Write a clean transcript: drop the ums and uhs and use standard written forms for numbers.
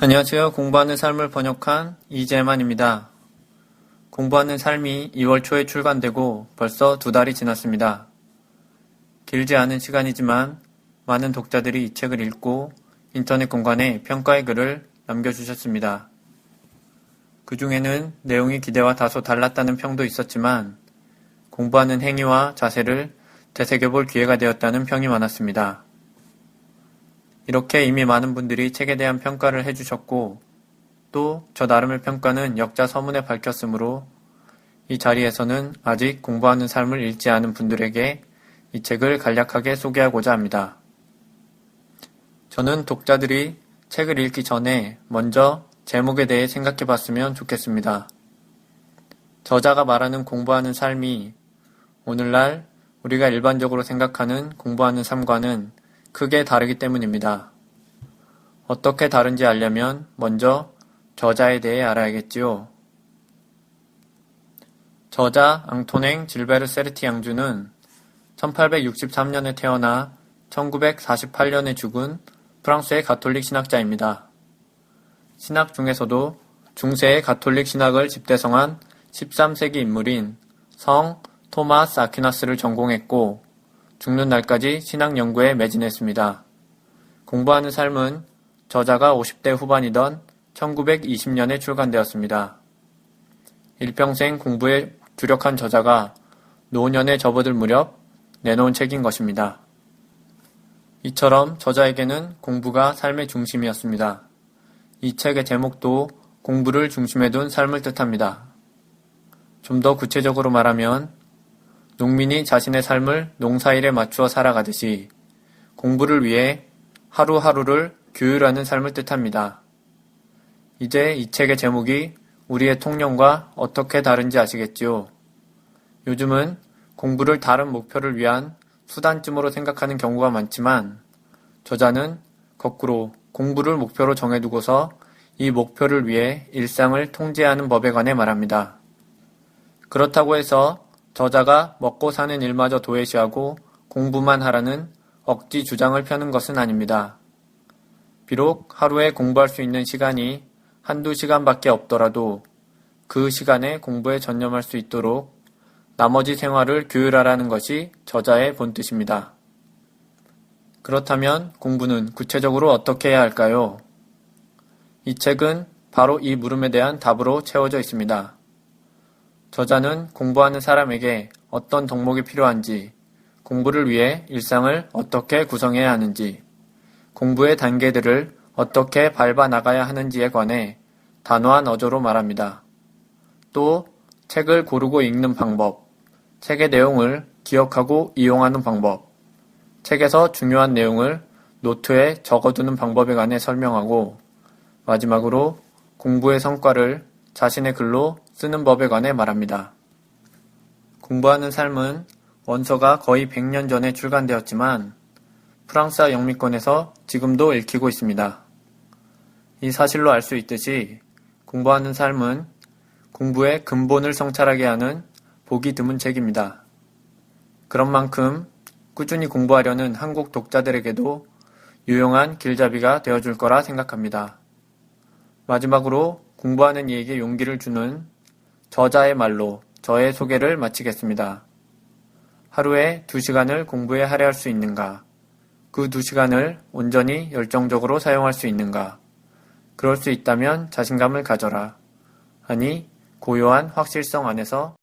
안녕하세요. 공부하는 삶을 번역한 이재만입니다. 공부하는 삶이 2월 초에 출간되고 벌써 2달이 지났습니다. 길지 않은 시간이지만 많은 독자들이 이 책을 읽고 인터넷 공간에 평가의 글을 남겨주셨습니다. 그 중에는 내용이 기대와 다소 달랐다는 평도 있었지만 공부하는 행위와 자세를 되새겨볼 기회가 되었다는 평이 많았습니다. 이렇게 이미 많은 분들이 책에 대한 평가를 해주셨고 또 저 나름의 평가는 역자서문에 밝혔으므로 이 자리에서는 아직 공부하는 삶을 읽지 않은 분들에게 이 책을 간략하게 소개하고자 합니다. 저는 독자들이 책을 읽기 전에 먼저 제목에 대해 생각해 봤으면 좋겠습니다. 저자가 말하는 공부하는 삶이 오늘날 우리가 일반적으로 생각하는 공부하는 삶과는 크게 다르기 때문입니다. 어떻게 다른지 알려면 먼저 저자에 대해 알아야겠지요. 저자 앙토넹 질베르 세르티 양주는 1863년에 태어나 1948년에 죽은 프랑스의 가톨릭 신학자입니다. 신학 중에서도 중세의 가톨릭 신학을 집대성한 13세기 인물인 성 토마스 아퀴나스를 전공했고 죽는 날까지 신학 연구에 매진했습니다. 공부하는 삶은 저자가 50대 후반이던 1920년에 출간되었습니다. 일평생 공부에 주력한 저자가 노년에 접어들 무렵 내놓은 책인 것입니다. 이처럼 저자에게는 공부가 삶의 중심이었습니다. 이 책의 제목도 공부를 중심에 둔 삶을 뜻합니다. 좀 더 구체적으로 말하면 농민이 자신의 삶을 농사일에 맞추어 살아가듯이 공부를 위해 하루하루를 규율하는 삶을 뜻합니다. 이제 이 책의 제목이 우리의 통념과 어떻게 다른지 아시겠지요? 요즘은 공부를 다른 목표를 위한 수단쯤으로 생각하는 경우가 많지만 저자는 거꾸로 공부를 목표로 정해두고서 이 목표를 위해 일상을 통제하는 법에 관해 말합니다. 그렇다고 해서 저자가 먹고 사는 일마저 도외시하고 공부만 하라는 억지 주장을 펴는 것은 아닙니다. 비록 하루에 공부할 수 있는 시간이 한두 시간밖에 없더라도 그 시간에 공부에 전념할 수 있도록 나머지 생활을 규율하라는 것이 저자의 본뜻입니다. 그렇다면 공부는 구체적으로 어떻게 해야 할까요? 이 책은 바로 이 물음에 대한 답으로 채워져 있습니다. 저자는 공부하는 사람에게 어떤 덕목이 필요한지, 공부를 위해 일상을 어떻게 구성해야 하는지, 공부의 단계들을 어떻게 밟아 나가야 하는지에 관해 단호한 어조로 말합니다. 또 책을 고르고 읽는 방법, 책의 내용을 기억하고 이용하는 방법, 책에서 중요한 내용을 노트에 적어두는 방법에 관해 설명하고 마지막으로 공부의 성과를 자신의 글로 쓰는 법에 관해 말합니다. 공부하는 삶은 원서가 거의 100년 전에 출간되었지만 프랑스와 영미권에서 지금도 읽히고 있습니다. 이 사실로 알 수 있듯이 공부하는 삶은 공부의 근본을 성찰하게 하는 보기 드문 책입니다. 그런 만큼 꾸준히 공부하려는 한국 독자들에게도 유용한 길잡이가 되어줄 거라 생각합니다. 마지막으로 공부하는 이에게 용기를 주는 저자의 말로 저의 소개를 마치겠습니다. 하루에 2시간을 공부에 할애할 수 있는가? 그 2시간을 온전히 열정적으로 사용할 수 있는가? 그럴 수 있다면 자신감을 가져라. 아니, 고요한 확실성 안에서